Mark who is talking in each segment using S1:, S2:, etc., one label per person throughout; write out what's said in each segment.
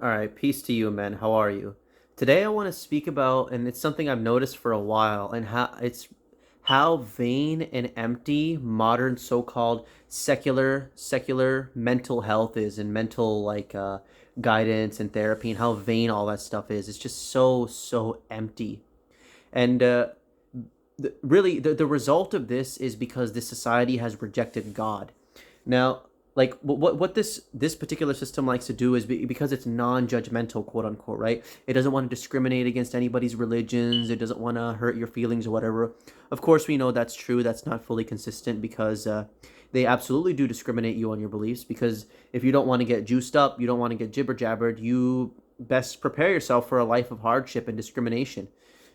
S1: All right, peace to you, man. How are you? Today I want to speak about, and it's something I've noticed for a while, and how vain and empty modern so-called secular mental health is, and mental guidance and therapy, and how vain all that stuff is. It's just so empty. And really, the result of this is because this society has rejected God. Now, like what this particular system likes to do is because it's non-judgmental, quote unquote, right? It doesn't want to discriminate against anybody's religions. It doesn't want to hurt your feelings or whatever. Of course, we know that's true. That's not fully consistent because they absolutely do discriminate you on your beliefs. Because if you don't want to get juiced up, you don't want to get jibber jabbered, you best prepare yourself for a life of hardship and discrimination.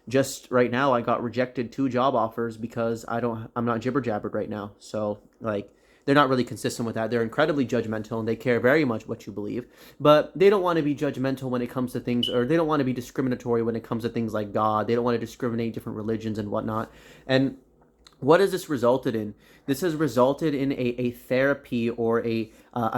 S1: Just right now, I got rejected 2 job offers because I'm not jibber jabbered right now. So like, they're not really consistent with that. They're incredibly judgmental and they care very much what you believe, but they don't want to be judgmental when it comes to things, or they don't want to be discriminatory when it comes to things like God. They don't want to discriminate different religions and whatnot. And what has this resulted in? This has resulted in a therapy, or a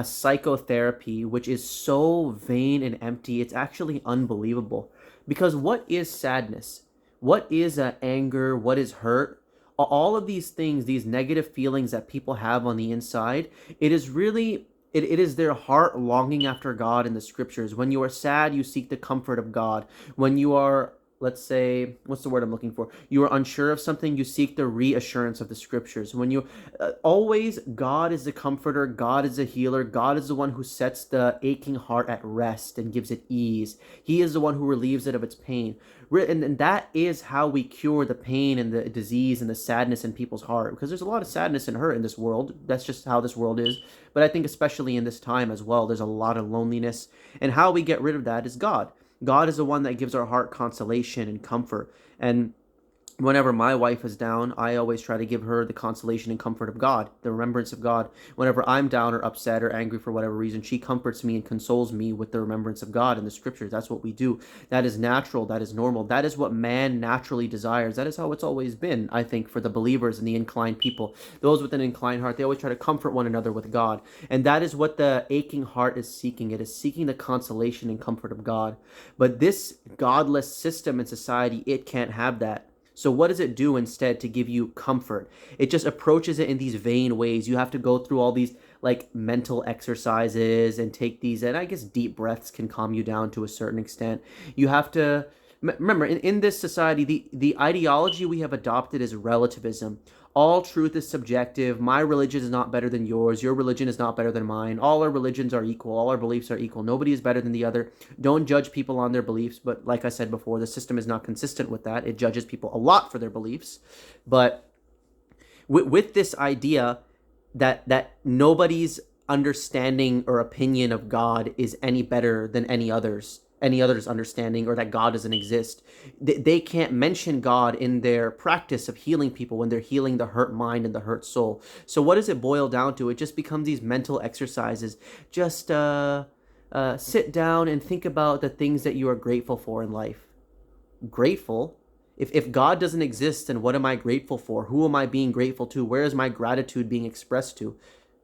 S1: psychotherapy, which is so vain and empty. It's actually unbelievable. Because what is sadness? What is anger? What is hurt? All of these things, these negative feelings that people have on the inside, it is really, it is their heart longing after God in the scriptures. When you are sad, you seek the comfort of God. When you are, let's say, what's the word I'm looking for? You are unsure of something, you seek the reassurance of the scriptures. When you, always, God is the comforter, God is the healer, God is the one who sets the aching heart at rest and gives it ease. He is the one who relieves it of its pain. And that is how we cure the pain and the disease and the sadness in people's heart, because there's a lot of sadness and hurt in this world. That's just how this world is. But I think especially in this time as well, there's a lot of loneliness, and how we get rid of that is God. God is the one that gives our heart consolation and comfort. And whenever my wife is down, I always try to give her the consolation and comfort of God, the remembrance of God. Whenever I'm down or upset or angry for whatever reason, she comforts me and consoles me with the remembrance of God in the scriptures. That's what we do. That is natural. That is normal. That is what man naturally desires. That is how it's always been, I think, for the believers and the inclined people. Those with an inclined heart, they always try to comfort one another with God. And that is what the aching heart is seeking. It is seeking the consolation and comfort of God. But this godless system in society, it can't have that. So what does it do instead to give you comfort? It just approaches it in these vain ways. You have to go through all these like mental exercises and take these, and I guess deep breaths can calm you down to a certain extent. You have to remember, in this society, the ideology we have adopted is relativism. All truth is subjective. My religion is not better than yours. Your religion is not better than mine. All our religions are equal. All our beliefs are equal. Nobody is better than the other. Don't judge people on their beliefs. But like I said before, the system is not consistent with that. It judges people a lot for their beliefs. But with this idea that nobody's understanding or opinion of God is any better than any other's understanding, or that God doesn't exist. They can't mention God in their practice of healing people when they're healing the hurt mind and the hurt soul. So what does it boil down to? It just becomes these mental exercises. Just sit down and think about the things that you are grateful for in life. Grateful? If God doesn't exist, then what am I grateful for? Who am I being grateful to? Where is my gratitude being expressed to?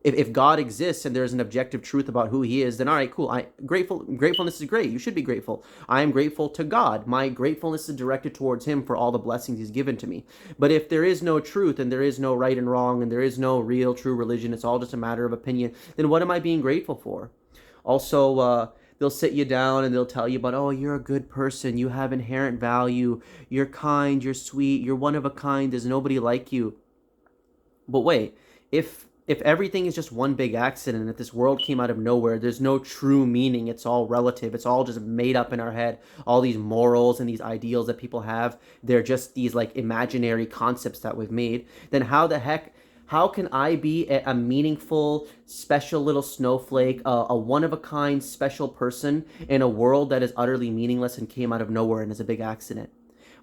S1: If God exists and there's an objective truth about who he is, then all right, cool. Gratefulness is great. You should be grateful. I am grateful to God. My gratefulness is directed towards him for all the blessings he's given to me. But if there is no truth, and there is no right and wrong, and there is no real true religion, it's all just a matter of opinion, then what am I being grateful for? Also, they'll sit you down and they'll tell you about, oh, you're a good person, you have inherent value, you're kind, you're sweet, you're one of a kind, there's nobody like you. But wait, if everything is just one big accident, if this world came out of nowhere, there's no true meaning, it's all relative, it's all just made up in our head, all these morals and these ideals that people have, they're just these like imaginary concepts that we've made, then how can I be a meaningful, special little snowflake, a one-of-a-kind special person in a world that is utterly meaningless and came out of nowhere and is a big accident?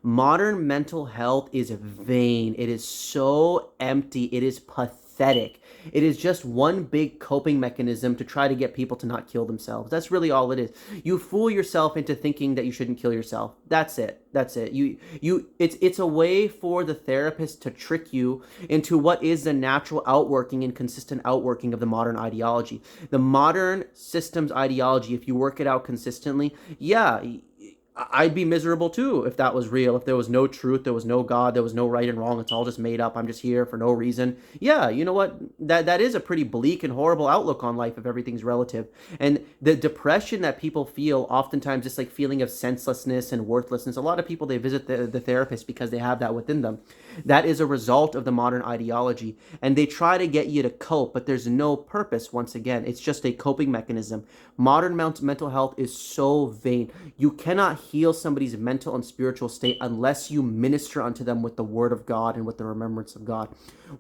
S1: Modern mental health is vain. It is so empty. It is pathetic. pathetic. It is just one big coping mechanism to try to get people to not kill themselves. That's really all it is. You fool yourself into thinking that you shouldn't kill yourself. That's it. That's it. It's a way for the therapist to trick you into what is the natural outworking and consistent outworking of the modern ideology. The modern systems ideology, if you work it out consistently, yeah, I'd be miserable too if that was real. If there was no truth, there was no God, there was no right and wrong. It's all just made up. I'm just here for no reason. Yeah, you know what? That is a pretty bleak and horrible outlook on life if everything's relative. And the depression that people feel, oftentimes just like feeling of senselessness and worthlessness. A lot of people, they visit the therapist because they have that within them. That is a result of the modern ideology. And they try to get you to cope, but there's no purpose. Once again, it's just a coping mechanism. Modern mental health is so vain. You cannot heal somebody's mental and spiritual state unless you minister unto them with the word of God and with the remembrance of God.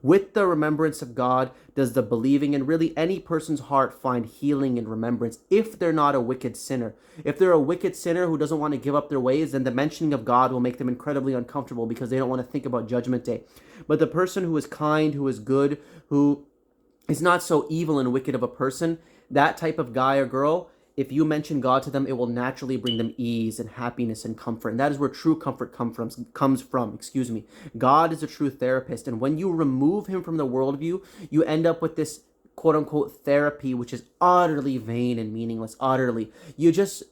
S1: With the remembrance of God does the believing and really any person's heart find healing and remembrance if they're not a wicked sinner. If they're a wicked sinner who doesn't want to give up their ways, then the mentioning of God will make them incredibly uncomfortable because they don't want to think about Judgment Day. But the person who is kind, who is good, who is not so evil and wicked of a person, that type of guy or girl, if you mention God to them, it will naturally bring them ease and happiness and comfort. And that is where true comfort comes from. God is a true therapist. And when you remove him from the worldview, you end up with this quote unquote therapy, which is utterly vain and meaningless. Utterly. You just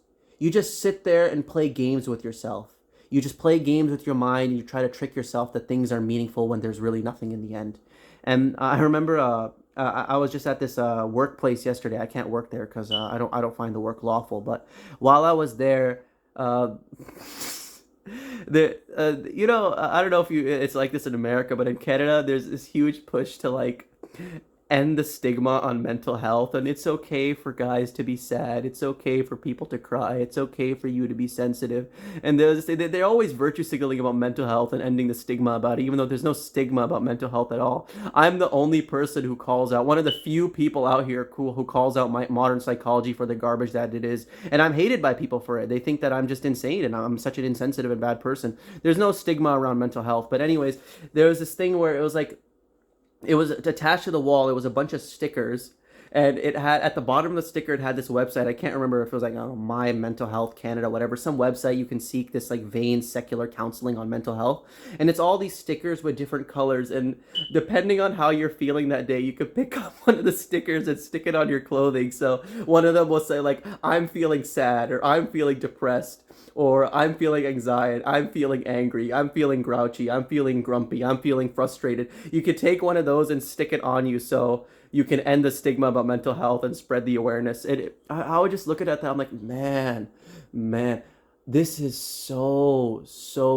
S1: sit there and play games with yourself. You just play games with your mind and you try to trick yourself that things are meaningful when there's really nothing in the end. And I remember I was just at this workplace yesterday. I can't work there because I don't find the work lawful. But while I was there, I don't know if it's like this in America, but in Canada, there's this huge push to like end the stigma on mental health, and it's okay for guys to be sad, it's okay for people to cry, it's okay for you to be sensitive. And they're always virtue signaling about mental health and ending the stigma about it, even though there's no stigma about mental health at all. I'm the only person who calls out, one of the few people out here who calls out my modern psychology for the garbage that it is, and I'm hated by people for it. They think that I'm just insane and I'm such an insensitive and bad person. There's no stigma around mental health. But anyways, there was this thing where it was like, it was attached to the wall. It was a bunch of stickers, and it had at the bottom of the sticker, it had this website. I can't remember if it was like, I don't know, My Mental Health Canada, whatever, some website you can seek this like vain secular counseling on mental health. And it's all these stickers with different colors, and depending on how you're feeling that day, you could pick up one of the stickers and stick it on your clothing. So one of them will say like, I'm feeling sad, or I'm feeling depressed, or I'm feeling anxiety, I'm feeling angry, I'm feeling grouchy, I'm feeling grumpy, I'm feeling frustrated. You could take one of those and stick it on you so you can end the stigma about mental health and spread the awareness. I would just look at that, I'm like, man, this is so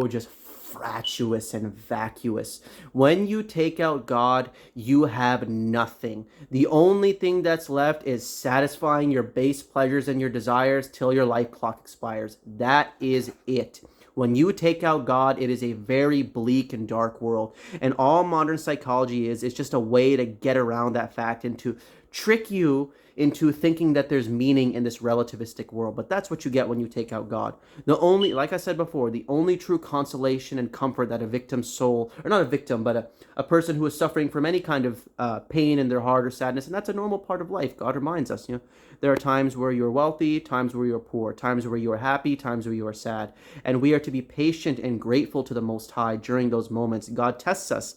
S1: just fatuous and vacuous. When you take out God, you have nothing. The only thing that's left is satisfying your base pleasures and your desires till your life clock expires. That is it. When you take out God, it is a very bleak and dark world. And all modern psychology is just a way to get around that fact and to trick you into thinking that there's meaning in this relativistic world. But that's what you get when you take out God. The only, like I said before, the only true consolation and comfort that a victim's soul, or not a victim, but a person who is suffering from any kind of pain in their heart or sadness, and that's a normal part of life. God reminds us, there are times where you're wealthy, times where you're poor, times where you are happy, times where you are sad. And we are to be patient and grateful to the Most High during those moments. God tests us.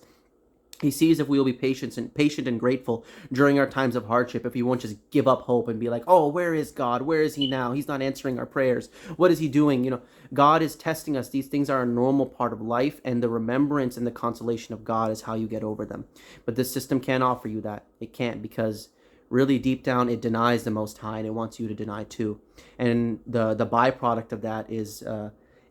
S1: He sees if we will be patient and grateful during our times of hardship, if we won't just give up hope and be like, oh, where is God? Where is he now? He's not answering our prayers. What is he doing? God is testing us. These things are a normal part of life, and the remembrance and the consolation of God is how you get over them. But this system can't offer you that. It can't, because really deep down it denies the Most High, and it wants you to deny too. And the byproduct of that is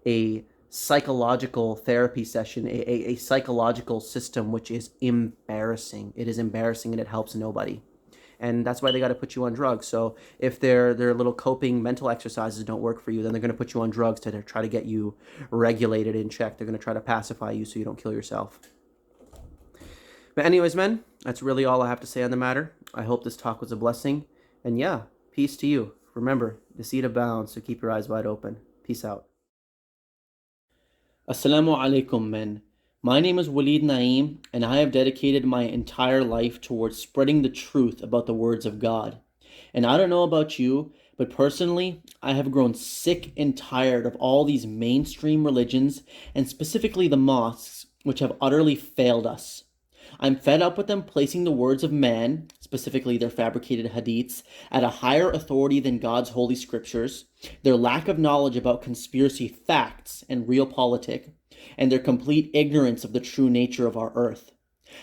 S1: a psychological therapy session, a psychological system which is embarrassing. It is embarrassing, and it helps nobody. And that's why they got to put you on drugs. So if their little coping mental exercises don't work for you, then they're going to put you on drugs to try to get you regulated in check. They're going to try to pacify you so you don't kill yourself. But anyways, men, that's really all I have to say on the matter. I hope this talk was a blessing. And yeah, peace to you. Remember, deceit abounds, so keep your eyes wide open. Peace out. Assalamu alaikum, men. My name is Walid Naeem, and I have dedicated my entire life towards spreading the truth about the words of God. And I don't know about you, but personally, I have grown sick and tired of all these mainstream religions, and specifically the mosques, which have utterly failed us. I'm fed up with them placing the words of man, specifically their fabricated hadiths, at a higher authority than God's holy scriptures, their lack of knowledge about conspiracy facts and realpolitik, and their complete ignorance of the true nature of our earth.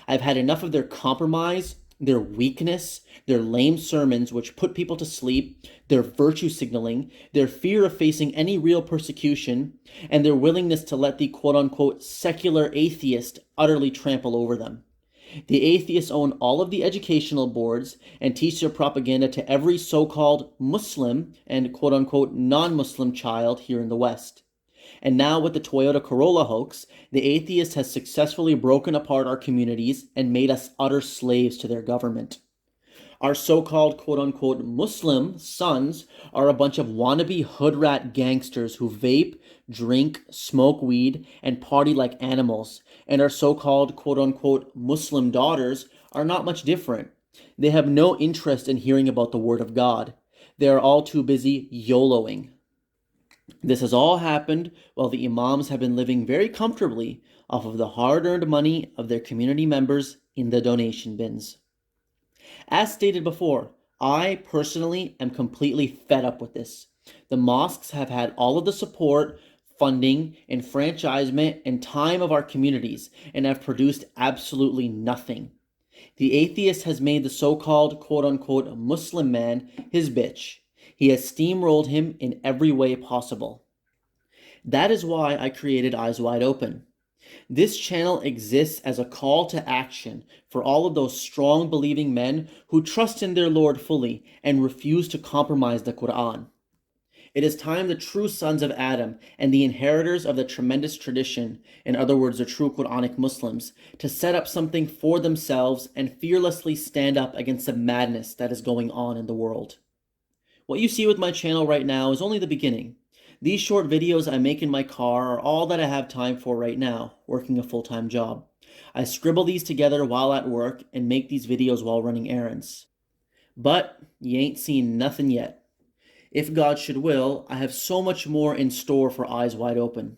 S1: I've had enough of their compromise, their weakness, their lame sermons which put people to sleep, their virtue signaling, their fear of facing any real persecution, and their willingness to let the quote-unquote secular atheist utterly trample over them. The atheists own all of the educational boards and teach their propaganda to every so-called Muslim and quote-unquote non-Muslim child here in the West. And now with the Toyota Corolla hoax, the atheist has successfully broken apart our communities and made us utter slaves to their government. Our so-called quote-unquote Muslim sons are a bunch of wannabe hood rat gangsters who vape, drink, smoke weed, and party like animals. And our so-called quote-unquote Muslim daughters are not much different. They have no interest in hearing about the Word of God. They are all too busy YOLOing. This has all happened while the imams have been living very comfortably off of the hard-earned money of their community members in the donation bins. As stated before, I personally am completely fed up with this. The mosques have had all of the support, funding, enfranchisement, and time of our communities and have produced absolutely nothing. The atheist has made the so-called quote-unquote Muslim man his bitch. He has steamrolled him in every way possible. That is why I created Eyes Wide Open. This channel exists as a call to action for all of those strong believing men who trust in their Lord fully and refuse to compromise the Quran. It is time the true sons of Adam and the inheritors of the tremendous tradition, in other words, the true Quranic Muslims, to set up something for themselves and fearlessly stand up against the madness that is going on in the world. What you see with my channel right now is only the beginning. These short videos I make in my car are all that I have time for right now, working a full-time job. I scribble these together while at work and make these videos while running errands. But you ain't seen nothing yet. If God should will, I have so much more in store for Eyes Wide Open.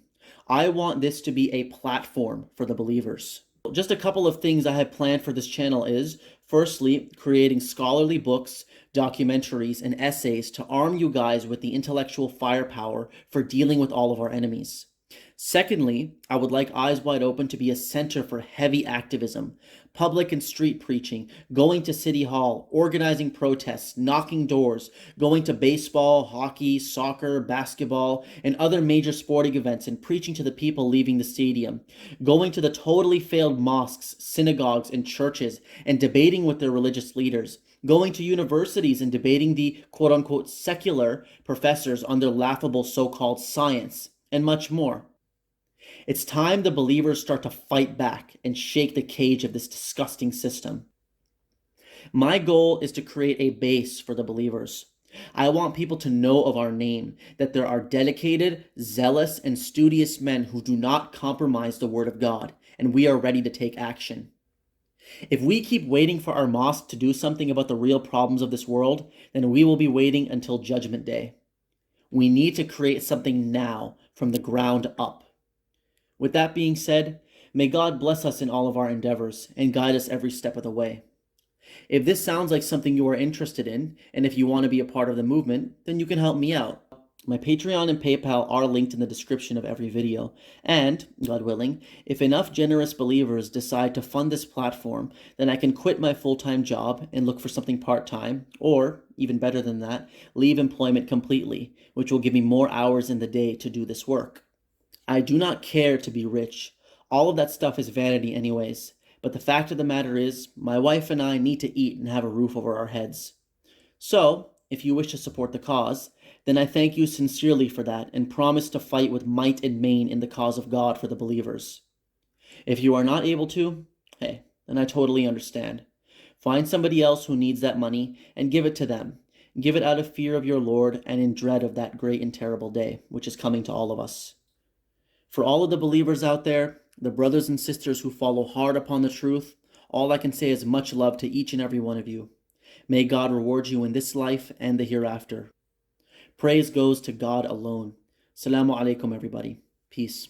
S1: I want this to be a platform for the believers. Just a couple of things I have planned for this channel is, firstly, creating scholarly books, documentaries, and essays to arm you guys with the intellectual firepower for dealing with all of our enemies. Secondly, I would like Eyes Wide Open to be a center for heavy activism, public and street preaching, going to City Hall, organizing protests, knocking doors, going to baseball, hockey, soccer, basketball, and other major sporting events and preaching to the people leaving the stadium, going to the totally failed mosques, synagogues, and churches and debating with their religious leaders, going to universities and debating the quote-unquote secular professors on their laughable so-called science, and much more. It's time the believers start to fight back and shake the cage of this disgusting system. My goal is to create a base for the believers. I want people to know of our name, that there are dedicated, zealous, and studious men who do not compromise the Word of God, and we are ready to take action. If we keep waiting for our mosque to do something about the real problems of this world, then we will be waiting until Judgment Day. We need to create something now from the ground up. With that being said, may God bless us in all of our endeavors and guide us every step of the way. If this sounds like something you are interested in, and if you want to be a part of the movement, then you can help me out. My Patreon and PayPal are linked in the description of every video, and, God willing, if enough generous believers decide to fund this platform, then I can quit my full-time job and look for something part-time, or, even better than that, leave employment completely, which will give me more hours in the day to do this work. I do not care to be rich. All of that stuff is vanity anyways. But the fact of the matter is, my wife and I need to eat and have a roof over our heads. So, if you wish to support the cause, then I thank you sincerely for that and promise to fight with might and main in the cause of God for the believers. If you are not able to, hey, then I totally understand. Find somebody else who needs that money and give it to them. Give it out of fear of your Lord and in dread of that great and terrible day, which is coming to all of us. For all of the believers out there, The brothers and sisters who follow hard upon the truth, all I can say is much love to each and every one of you. May God reward you in this life and the hereafter. Praise goes to God alone. Assalamu alaikum, everybody. Peace.